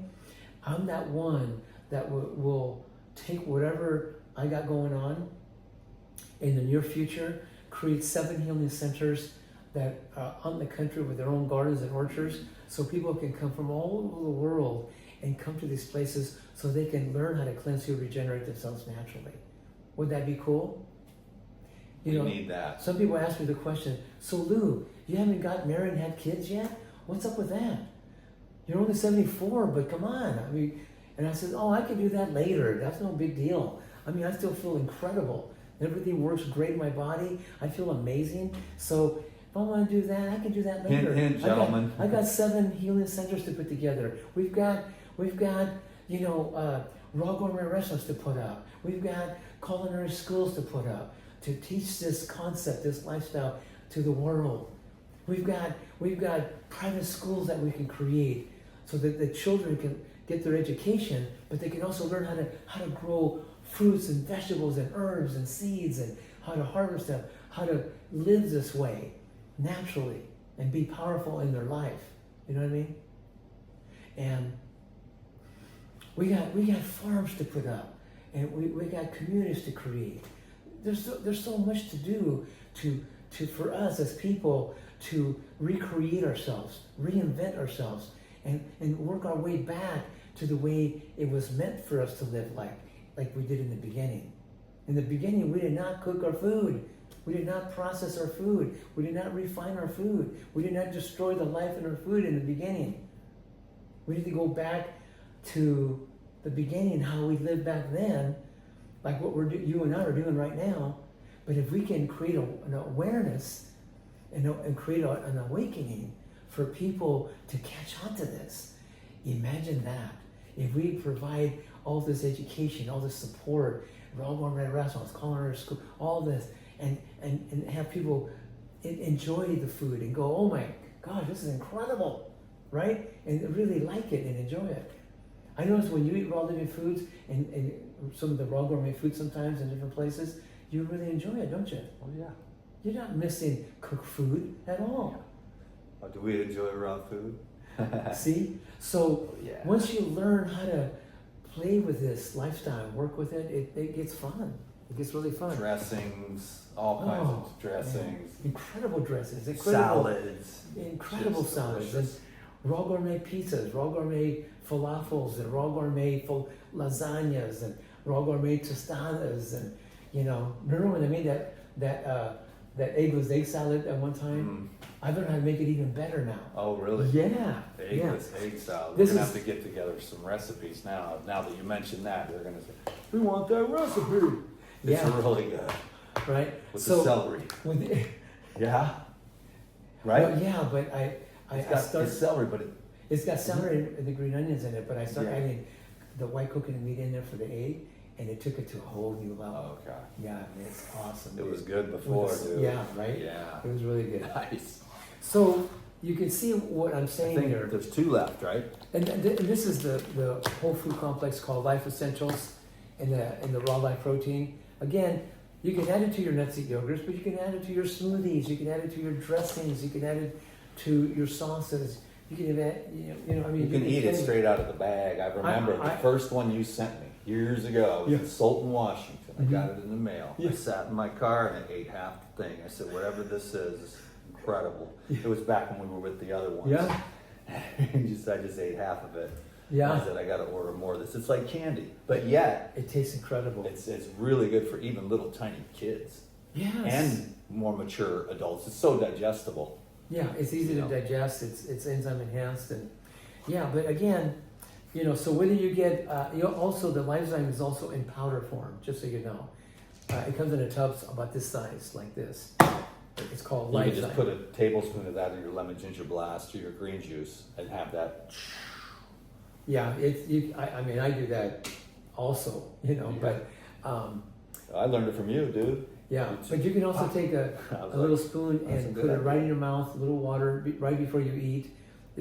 I'm that one that will take whatever I got going on in the near future, create 7 healing centers that are out in the country with their own gardens and orchards, so people can come from all over the world and come to these places so they can learn how to cleanse, heal, regenerate themselves naturally. Would that be cool? You need that. Some people ask me the question, so Lou, you haven't got married and had kids yet? What's up with that? you're only 74, but come on. I mean, and I said, oh, I can do that later. That's no big deal. I mean, I still feel incredible. Everything works great in my body. I feel amazing. So if I want to do that, I can do that later. Hint, gentlemen. I got 7 healing centers to put together. We've got raw gourmet restaurants to put up. We've got culinary schools to put up to teach this concept, this lifestyle to the world. We've got private schools that we can create so that the children can get their education, but they can also learn how to grow fruits and vegetables and herbs and seeds and how to harvest them, how to live this way naturally and be powerful in their life. You know what I mean? And we got farms to put up, and we got communities to create. There's so much to do to for us as people to recreate ourselves, reinvent ourselves, and work our way back to the way it was meant for us to live like we did in the beginning. In the beginning, we did not cook our food. We did not process our food. We did not refine our food. We did not destroy the life in our food in the beginning. We need to go back to the beginning, how we lived back then, like what you and I are doing right now. But if we can create an awareness and create an awakening for people to catch on to this, imagine that. If we provide all this education, all this support, raw gourmet restaurants, culinary school, all this, and have people enjoy the food and go, oh my gosh, this is incredible, right? And really like it and enjoy it. I notice when you eat raw living foods and some of the raw gourmet food sometimes in different places, you really enjoy it, don't you? Oh yeah. You're not missing cooked food at all. Oh, do we enjoy raw food? See? So Yeah. once you learn how to play with this lifestyle, work with it, it gets fun. It gets really fun. Dressings, all kinds of dressings. Man. Incredible dressings. Incredible Salads. Incredible Just salads. delicious. And raw gourmet pizzas, raw gourmet falafels, and raw gourmet lasagnas, and raw gourmet tostadas, and remember when I made that eggless egg salad at one time? I've learned how to make it even better now. Oh, really? Yeah. Eggless egg salad. This We're going to is- have to get together some recipes now. Now that you mentioned that, they're going to say, we want that recipe. It's Yeah. really good. Right? With the celery. Yeah? Right? Well, yeah, but I started. It's celery, but It's got celery and the green onions in it, but I started Yeah. adding the white coconut meat in there for the egg, and it took it to a whole new level. oh, okay. Yeah, I mean, it's awesome. It was dude. good before, dude. Yeah, right? Yeah. It was really good. Nice. So you can see what I'm I saying think here. there's 2 left, right? And this is the whole food complex called Life Essentials and the raw life protein. Again, you can add it to your nuts and yogurts, but you can add it to your smoothies, you can add it to your dressings, you can add it to your sauces. You can add, I mean, You can eat it straight out of the bag. I remember the first one you sent me years ago was in Sultan, Washington. I got it in the mail. I sat in my car and I ate half the thing. I said, whatever this is incredible. It was back when we were with the other ones. Yeah. I just ate half of it. Yeah. I said, I got to order more of this. It's like candy, but yet It tastes incredible. it's really good for even little tiny kids Yes. and more mature adults. It's so digestible. Yeah, it's easy to digest. It's enzyme enhanced, and but again, so whether you get also the Lysozyme is also in powder form, just so you know. It comes in a tub about this size, like this. It's called You Lysozyme. can just put a tablespoon of that in your lemon ginger blast or your green juice and have that. Yeah, I mean, I do that also, but I learned it from you, dude. yeah. But you can also take a little spoon that's a and good put it idea. right in your mouth, a little water right before you eat.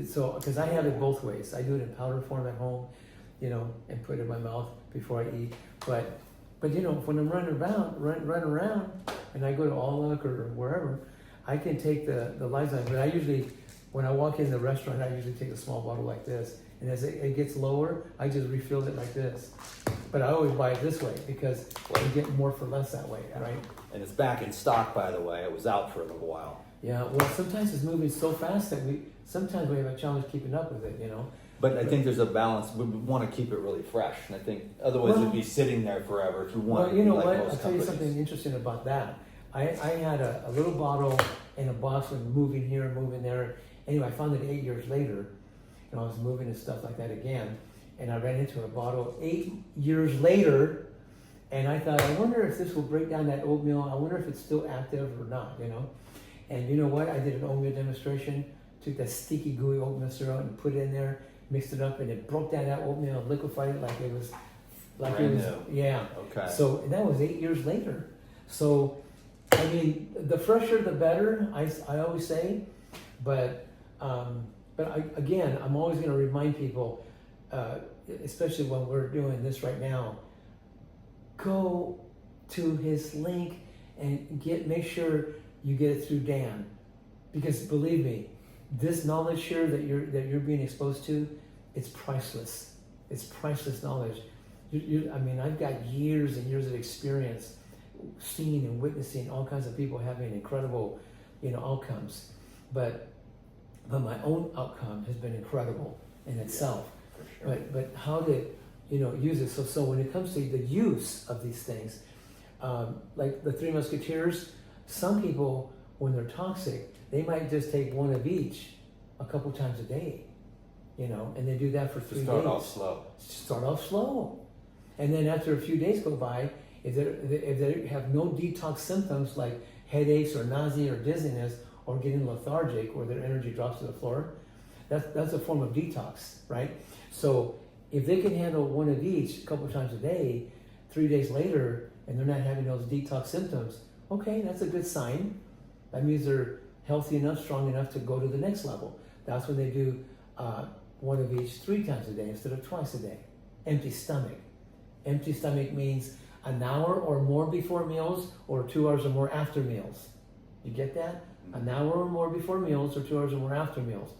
So, because I have it both ways. I do it in powder form at home, and put it in my mouth before I eat. But when I'm running around, and I go to Aloha or wherever, I can take the Lysozyme. But I usually, when I walk in the restaurant, I usually take a small bottle like this. And as it gets lower, I just refill it like this. But I always buy it this way because you get more for less that way, right? And it's back in stock, by the way. It was out for a little while. Yeah. Well, sometimes it's moving so fast that sometimes we have a challenge keeping up with it, But I think there's a balance. We want to keep it really fresh. And I think otherwise it'd be sitting there forever if you want Well, to you be know like what? most I'll tell you companies. something interesting about that. I had a little bottle in a box and moving here and moving there. Anyway, I found it 8 years later. and I was moving and stuff like that again, and I ran into a bottle 8 years later, and I thought, I wonder if this will break down that oatmeal. I wonder if it's still active or not, you know. And you know what? I did an oatmeal demonstration, took that sticky, gooey oatmeal syrup and put it in there, mixed it up, and it broke down that oatmeal and liquefied it like it was, Brand new. yeah. Okay. So and that was 8 years later. So, I mean, the fresher the better, I always say, but again, I'm always going to remind people, especially when we're doing this right now, go to his link and make sure you get it through Dan, because believe me, this knowledge here that you're being exposed to, it's priceless. It's priceless knowledge. I mean, I've got years and years of experience seeing and witnessing all kinds of people having incredible, outcomes, but my own outcome has been incredible in itself. For sure. But how to use it. So when it comes to the use of these things, like the Three Musketeers, some people, when they're toxic, they might just take one of each a couple times a day, and they do that for 3 days. Start off slow. Start off slow. And then after a few days go by, if they have no detox symptoms like headaches or nausea or dizziness or getting lethargic or their energy drops to the floor, that's a form of detox, right? So if they can handle one of each a couple times a day, 3 days later, and they're not having those detox symptoms, okay, that's a good sign. That means they're healthy enough, strong enough to go to the next level. That's when they do one of each 3 times a day instead of twice a day. Empty stomach. Empty stomach means an hour or more before meals or 2 hours or more after meals. You get that? An hour or more before meals or 2 hours or more after meals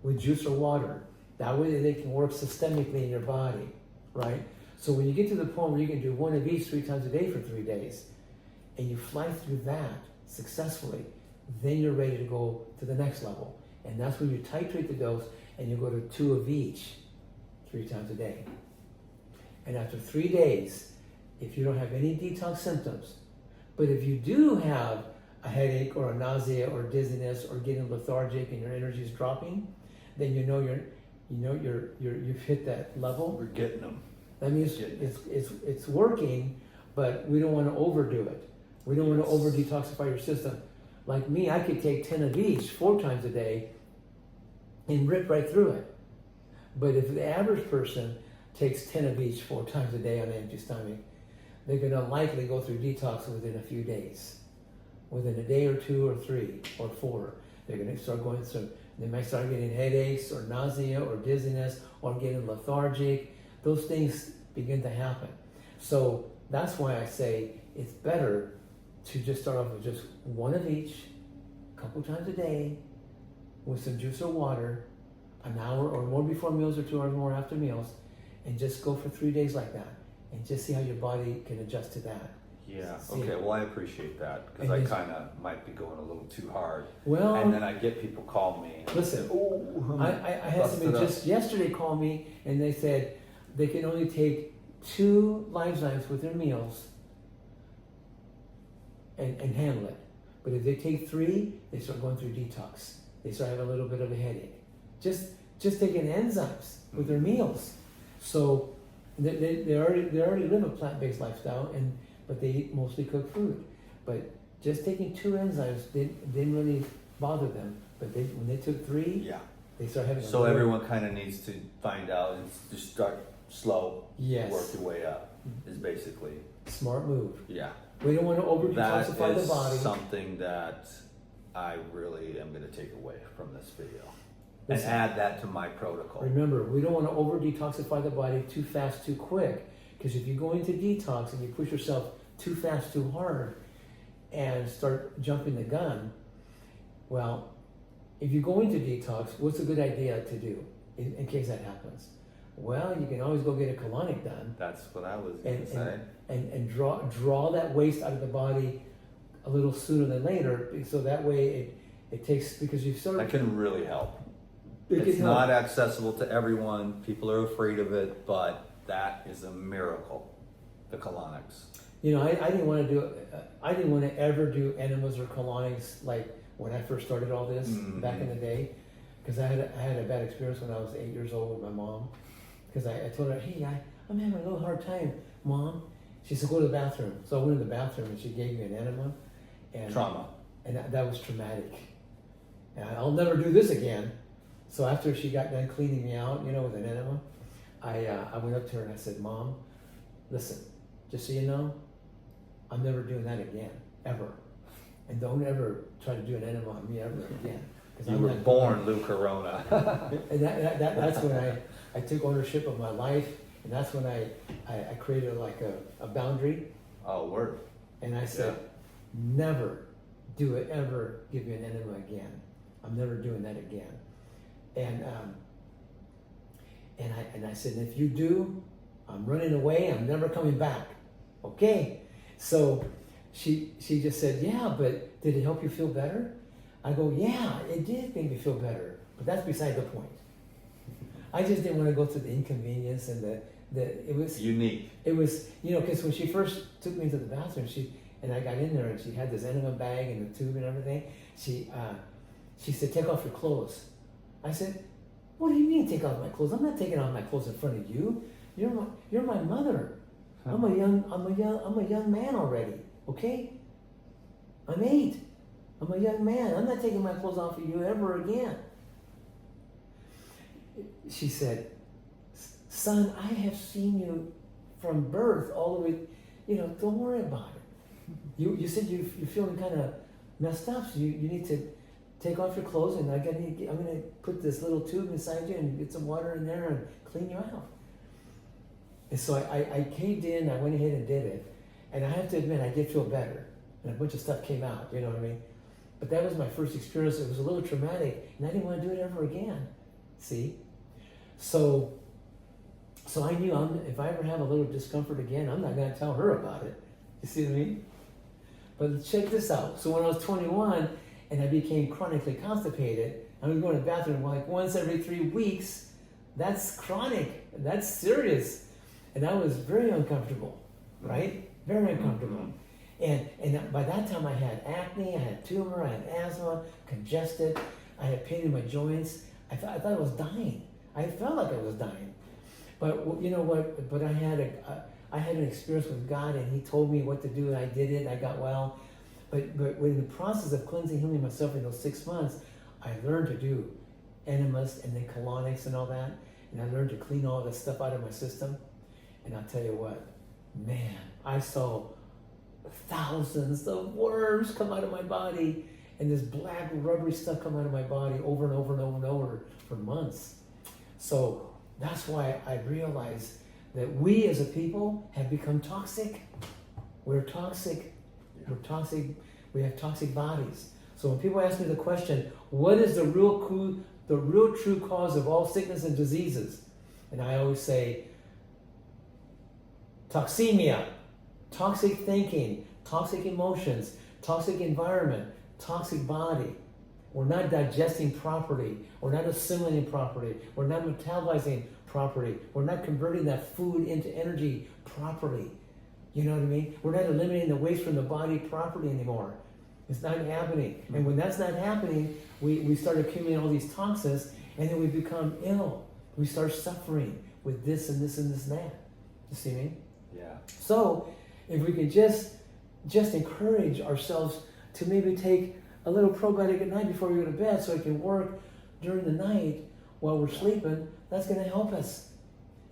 with juice or water. That way they can work systemically in your body, right? So when you get to the point where you can do one of each 3 times a day for 3 days, and you fly through that successfully, then you're ready to go to the next level. And that's when you titrate the dose and you go to 2 of each 3 times a day. And after 3 days, if you don't have any detox symptoms, but if you do have a headache or a nausea or dizziness or getting lethargic and your energy is dropping, then you've hit that level. We're getting them. That means it's working, but we don't want to overdo it. We don't want to over detoxify your system. Like me, I could take 10 of each 4 times a day and rip right through it. But if the average person takes 10 of each 4 times a day on an empty stomach, they're going to likely go through detox within a few days. Within a day or 2 or 3 or 4, they're going to start going through. They might start getting headaches or nausea or dizziness or getting lethargic. Those things begin to happen. So that's why I say it's better to just start off with just one of each, a couple times a day, with some juice or water, an hour or more before meals or 2 hours more after meals, and just go for 3 days like that, and just see how your body can adjust to that. Yeah. See. Okay. Well, I appreciate that because I kind of might be going a little too hard. Well, and then I get people call me. Listen, oh, I had somebody just yesterday call me, and they said they can only take 2 enzymes with their meals and handle it. But if they take 3, they start going through detox. They start having a little bit of a headache. Just taking enzymes with their meals. So they already live a plant-based lifestyle, but they eat mostly cooked food. But just taking 2 enzymes didn't really bother them. But when they took 3, yeah, they start having. So everyone kind of needs to find out and just start slow. Yes. Work your way up is basically. Smart move. Yeah. We don't want to over That detoxify the is body. something that I really am going to take away from this video. Listen, and add that to my protocol. Remember, we don't want to over detoxify the body too fast, too quick. Because if you go into detox and you push yourself too fast, too hard, and start jumping the gun, well, if you go into detox, what's a good idea to do in case that happens? Well, you can always go get a colonic done. That's what I was going to say. And draw that waste out of the body a little sooner than later, so that way it takes, because you start. That can really help. It It's can not help. accessible to everyone. People are afraid of it, but that is a miracle. The colonics. I didn't want to do it. I didn't want to ever do enemas or colonics like when I first started all this back in the day, because I had a bad experience when I was 8 years old with my mom. Because I told her, hey, I'm having a little hard time, Mom. She said, go to the bathroom. So I went in the bathroom and she gave me an enema. And, Trauma. And that was traumatic. And I'll never do this again. So after she got done cleaning me out, with an enema, I went up to her and I said, Mom, listen, just so you know, I'm never doing that again, ever. And don't ever try to do an enema on me ever again. You were born Lou Corona. And that's when I took ownership of my life, and that's when I created like a boundary. Oh, word. And I said, never do it ever, give me an enema again. I'm never doing that again. And I said, if you do, I'm running away, I'm never coming back. Okay? So she just said, yeah, but did it help you feel better? I go, yeah, it did make me feel better, but that's beside the point. I just didn't want to go through the inconvenience and it was unique. It was, because when she first took me to the bathroom, and I got in there and she had this enema bag and the tube and everything. She said, take off your clothes. I said, what do you mean take off my clothes? I'm not taking off my clothes in front of you. You're my mother. I'm a young man already. Okay? I'm 8. I'm a young man. I'm not taking my clothes off of you ever again. She said, son, I have seen you from birth all the way, don't worry about it. You said you're feeling kind of messed up, so you need to take off your clothes, and I'm going to put this little tube inside you and get some water in there and clean you out. And so I caved in, I went ahead and did it. And I have to admit, I did feel better. And a bunch of stuff came out, you know what I mean? But that was my first experience. It was a little traumatic, and I didn't want to do it ever again. See? So I knew if I ever have a little discomfort again, I'm not going to tell her about it. You see what I mean? But check this out. So when I was 21 and I became chronically constipated, I was going to the bathroom like once every 3 weeks. That's chronic. That's serious. And I was very uncomfortable, right? Very uncomfortable. And by that time I had acne, I had tumor, I had asthma, congested, I had pain in my joints. I thought I was dying. I felt like I was dying. But you know what? But I had an experience with God, and He told me what to do, and I did it. I got well. But in the process of cleansing, healing myself in those 6 months, I learned to do enemas and then colonics and all that, and I learned to clean all that stuff out of my system. And I'll tell you what, man, I saw thousands of worms come out of my body, and this black rubbery stuff come out of my body over and over and over and over for months. So that's why I realized that we as a people have become toxic. We're toxic. We're toxic. We have toxic bodies. So when people ask me the question, what is the real true cause of all sickness and diseases? And I always say, toxemia, toxic thinking, toxic emotions, toxic environment, toxic body. We're not digesting properly. We're not assimilating properly. We're not metabolizing properly. We're not converting that food into energy properly. You know what I mean? We're not eliminating the waste from the body properly anymore. It's not happening. And when that's not happening, we start accumulating all these toxins, and then we become ill. We start suffering with this and this and this and that. You see me? Yeah. So if we can just encourage ourselves to maybe take a little probiotic at night before we go to bed so it can work during the night while we're sleeping, that's going to help us.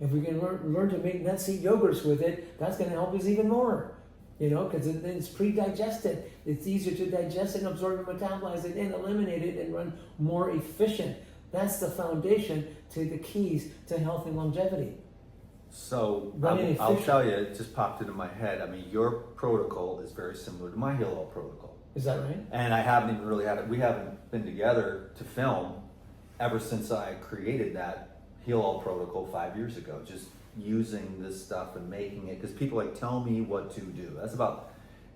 If we can learn to make nut seed yogurts with it, that's going to help us even more. Because it's pre-digested. It's easier to digest it and absorb and metabolize it and eliminate it and run more efficient. That's the foundation to the keys to health and longevity. So I'll tell you, it just popped into my head. I mean, your protocol is very similar to my Heal All protocol. Is that right? And I haven't even really had it. We haven't been together to film ever since I created that Heal All protocol 5 years ago. Just using this stuff and making it, because people tell me what to do. That's about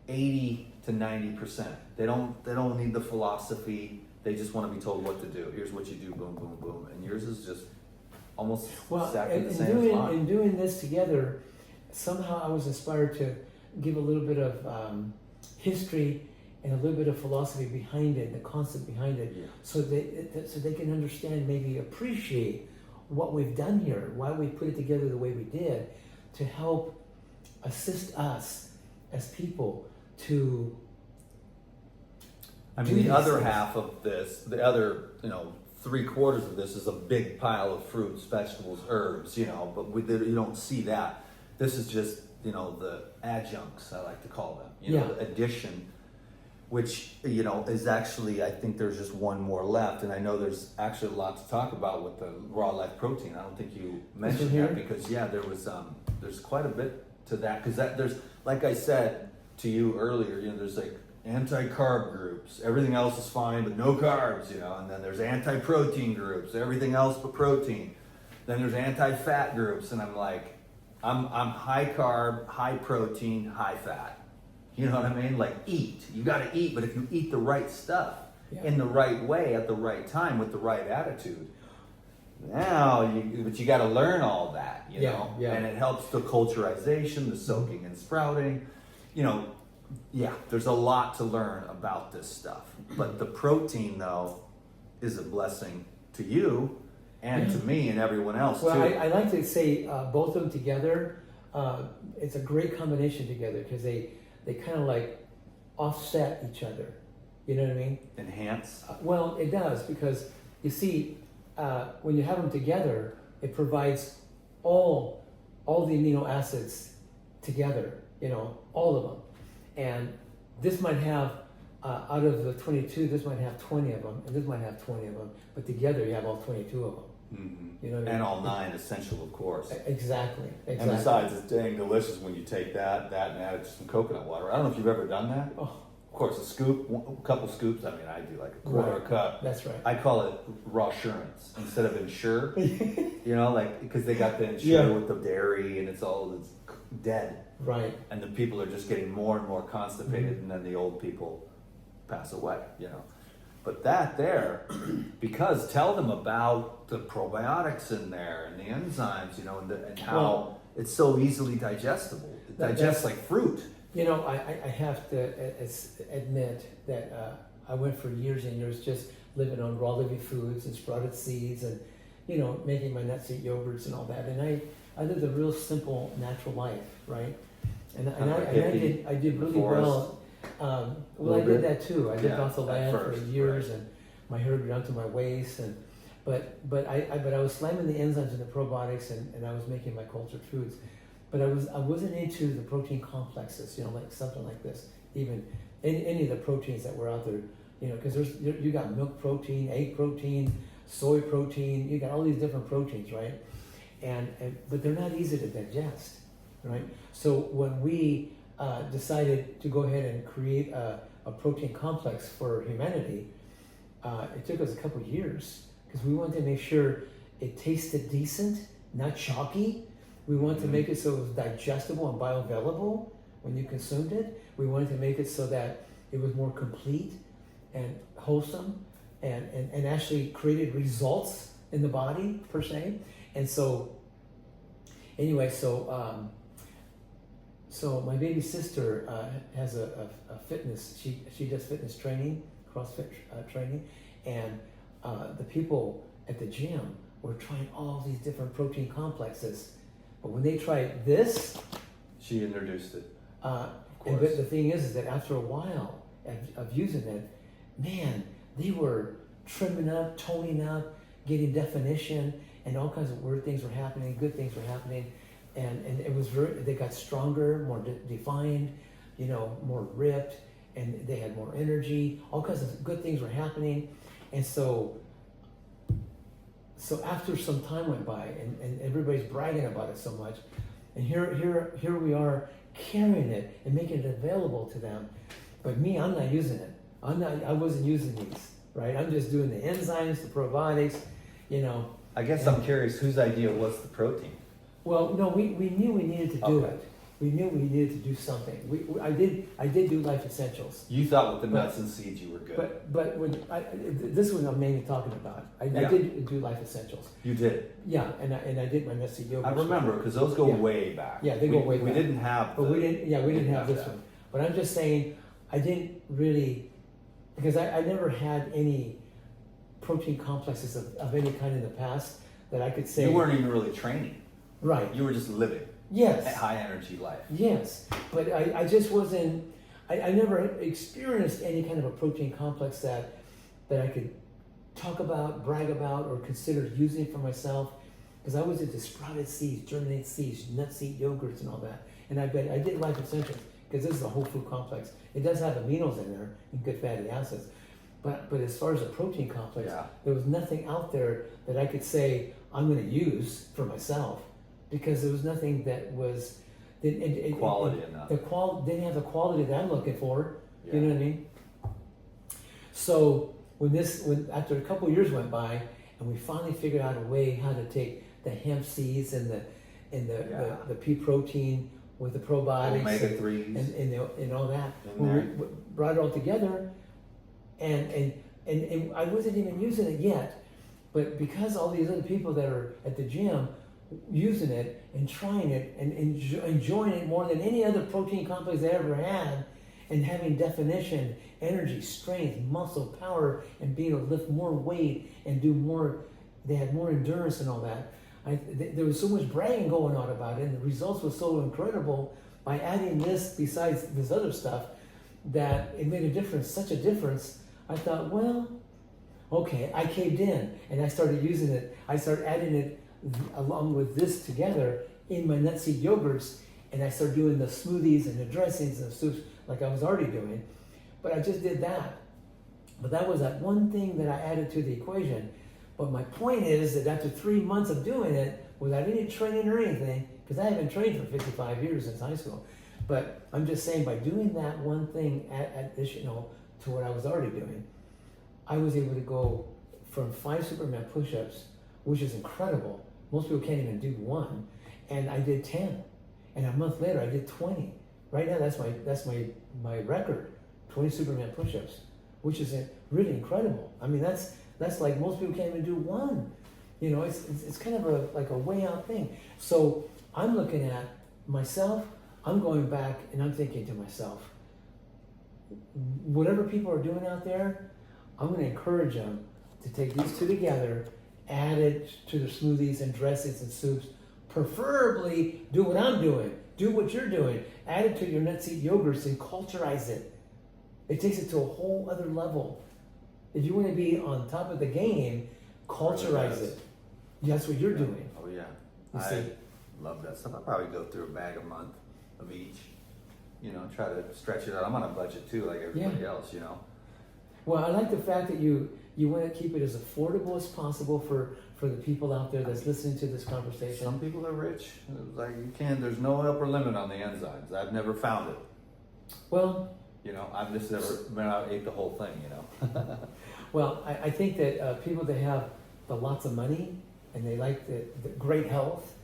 80 to 90%. They don't need the philosophy. They just want to be told what to do. Here's what you do. Boom, boom, boom. And yours is just almost exactly the same as mine. In doing this together, somehow I was inspired to give a little bit of history and a little bit of philosophy behind it, the concept behind it, Yeah. so they can understand, maybe appreciate what we've done here, why we put it together the way we did, to help assist us as people to. I mean, the other half of this, the other, 3/4 of this is a big pile of fruits, vegetables, herbs, but you don't see that. This is just, the adjuncts, I like to call them, the addition, which, is actually, I think there's just one more left. And I know there's actually a lot to talk about with the raw life protein. I don't think you mentioned that because, there was, there's quite a bit to that. Because there's, like I said to you earlier, there's like anti-carb groups. Everything else is fine, but no carbs, and then there's anti-protein groups. Everything else but protein. Then there's anti-fat groups. And I'm like, I'm high carb, high protein, high fat. You know what I mean? Like eat. You got to eat, but if you eat the right stuff in the right way at the right time with the right attitude, but you got to learn all that, you know? Yeah. And it helps the culturization, the soaking and sprouting. There's a lot to learn about this stuff. But the protein, though, is a blessing to you and to me and everyone else, well, too. I like to say both of them together, it's a great combination together, because they kind of like offset each other. You know what I mean? Enhance. Well, it does, because you see, when you have them together, it provides all the amino acids together, all of them. And this might have, out of the 22, this might have 20 of them, and this might have 20 of them, but together you have all 22 of them. Mm-hmm. You know what I mean? And all 9 essential, of course. Exactly. And besides, it's dang delicious when you take that and add it to some coconut water. I don't know if you've ever done that. Oh. Of course, a couple scoops. I mean, I do like a quarter Right. cup. That's right. I call it raw assurance instead of ensure. Because they got the ensure with the dairy and it's dead. Right. And the people are just getting more and more constipated, and then the old people pass away. But that there, because tell them about the probiotics in there and the enzymes, and how it's so easily digestible. It digests like fruit. I have to admit that I went for years and years just living on raw living foods and sprouted seeds and, making my nut seed yogurts and all that. And I lived a real simple, natural life, right? And I did really well. I did that too. I lived off the land for years, and my hair grew down to my waist. But I was slamming the enzymes and the probiotics, and I was making my cultured foods. But I wasn't into the protein complexes, like something like this. Even any of the proteins that were out there, because you got milk protein, egg protein, soy protein. You got all these different proteins, right? But they're not easy to digest, right? So when we decided to go ahead and create a protein complex for humanity, it took us a couple of years, because we wanted to make sure it tasted decent, not chalky. We wanted to make it so it was digestible and bioavailable when you consumed it. We wanted to make it so that it was more complete and wholesome and actually created results in the body, per se. And so, anyway, so my baby sister has a fitness, she does fitness training, CrossFit training, and the people at the gym were trying all these different protein complexes. But when they tried this, she introduced it. But the thing is that after a while of using it, man, they were trimming up, toning up, getting definition, and all kinds of weird things were happening, good things were happening, and it was they got stronger, more defined, more ripped, and they had more energy. All kinds of good things were happening, and so after some time went by, and everybody's bragging about it so much, and here we are carrying it and making it available to them. But me, I'm not using it. I wasn't using these, right? I'm just doing the enzymes, the probiotics, I guess I'm curious, whose idea was the protein? Well, no, we knew we needed to do it. We knew we needed to do something. I did do Life Essentials. You thought with the nuts and seeds you were good. But when this is what I'm mainly talking about. I did do Life Essentials. You did? Yeah, and I did my nut seed yogurt. I remember, because those go way back. Yeah, they go way back. We didn't have we didn't have this one. But I'm just saying, I didn't really, because I never had any protein complexes of any kind in the past that I could say. You weren't even really training. Right. You were just living Yes. a high energy life. Yes. But I just wasn't, I never experienced any kind of a protein complex that I could talk about, brag about, or consider using for myself. Because I was into sprouted seeds, germinated seeds, nut seed yogurts, and all that. And I did Life Essentials because this is a whole food complex. It does have aminos in there and good fatty acids. But as far as a protein complex, Yeah. there was nothing out there that I could say I'm going to use for myself, because there was nothing that was Quality enough. Didn't have the quality that I'm looking for. Yeah. You know what I mean? So when after a couple of years went by, and we finally figured out a way how to take the hemp seeds and the pea protein with the probiotics omega-3s and all that, in there. we brought it all together, and I wasn't even using it yet, but because all these other people that are at the gym using it and trying it and enjoying it more than any other protein complex they ever had, and having definition, energy, strength, muscle, power, and being able to lift more weight and do more, they had more endurance and all that. There was so much bragging going on about it, and the results were so incredible by adding this besides this other stuff, that it made a difference, such a difference. I thought, well, okay, I caved in and I started using it. I started adding it along with this together in my nut seed yogurts, and I started doing the smoothies and the dressings and the soups like I was already doing. But I just did that. But that was that one thing that I added to the equation. But my point is that after 3 months of doing it, without any training or anything, because I haven't trained for 55 years since high school, but I'm just saying by doing that one thing additional to what I was already doing, I was able to go from 5 Superman push-ups, which is incredible. Most people can't even do 1, and I did 10. And a month later, I did 20. Right now, that's my record, 20 Superman push-ups, which is really incredible. I mean, that's like most people can't even do 1. You know, it's kind of like a way out thing. So I'm looking at myself. I'm going back and I'm thinking to myself, whatever people are doing out there, I'm going to encourage them to take these two together, add it to their smoothies and dressings and soups. Preferably do what I'm doing. Do what you're doing. Add it to your nut seed yogurts and culturize it. It takes it to a whole other level. If you want to be on top of the game, culturize it. That's what you're doing. Oh yeah. You I see? love that stuff. I probably go through a bag a month of each. You know, try to stretch it out. I'm on a budget too, like everybody else, you know. Well, I like the fact that you want to keep it as affordable as possible for the people out there that's listening to this conversation. Some people are rich. It's like you can't. There's no upper limit on the enzymes. I've never found it. Well, You know, I've just never been out and ate the whole thing. You know. well, I think that people that have the lots of money and they like the great health,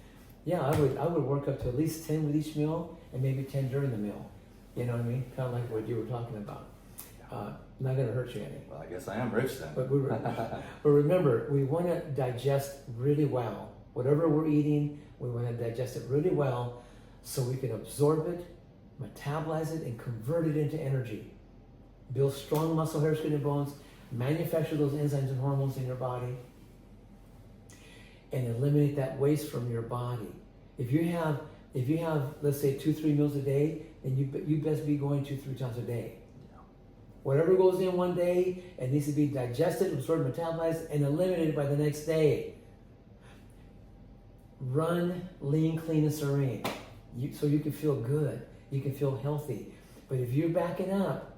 yeah, I would work up to at least 10 with each meal and maybe 10 during the meal. You know what I mean? Kind of like what you were talking about. Not going to hurt you any. Well, I guess I am rich then. But remember, we want to digest really well. Whatever we're eating, we want to digest it really well so we can absorb it, metabolize it, and convert it into energy. Build strong muscle, hair, skin, and bones, manufacture those enzymes and hormones in your body, and eliminate that waste from your body. If you have, let's say 2-3 meals a day, then you best be going 2-3 times a day. Whatever goes in one day, it needs to be digested, absorbed, metabolized, and eliminated by the next day. Run lean, clean, and serene, so you can feel good. You can feel healthy. But if you're backing up,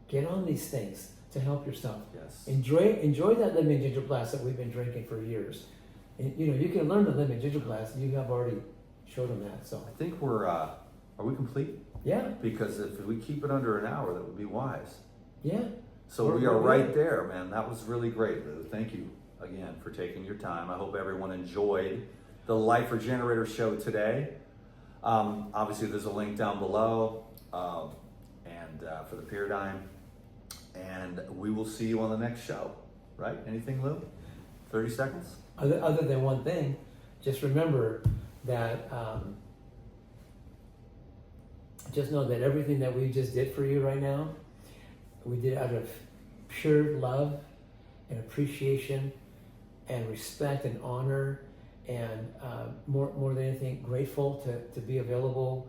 get on these things to help yourself. Yes. Enjoy that lemon ginger blast that we've been drinking for years. And, you know, you can learn the lemon ginger blast. You have already showed them that. So I think we're. Are we complete? yeah, Because if we keep it under an hour, that would be wise. yeah. So we are right there, man. That was really great, Lou. Thank you again for taking your time. I hope everyone enjoyed the Life Regenerator show today. Obviously, there's a link down below and for the paradigm. And we will see you on the next show, right? Anything, Lou? 30 seconds? Other than one thing, just remember that, just know that everything that we just did for you right now We did it out of pure love and appreciation and respect and honor, and more than anything, grateful to be available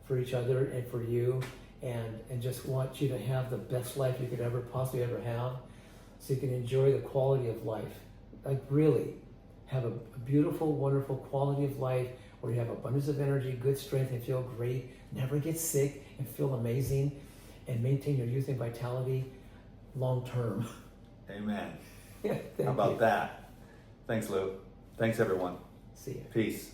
for each other and for you, and just want you to have the best life you could ever possibly ever have, so you can enjoy the quality of life. Like really have a beautiful, wonderful quality of life where you have abundance of energy, good strength, and feel great, never get sick, and feel amazing, and maintain your youth and vitality long term. Amen. Yeah, How about that? Thanks, Lou. Thanks, everyone. See ya. Peace.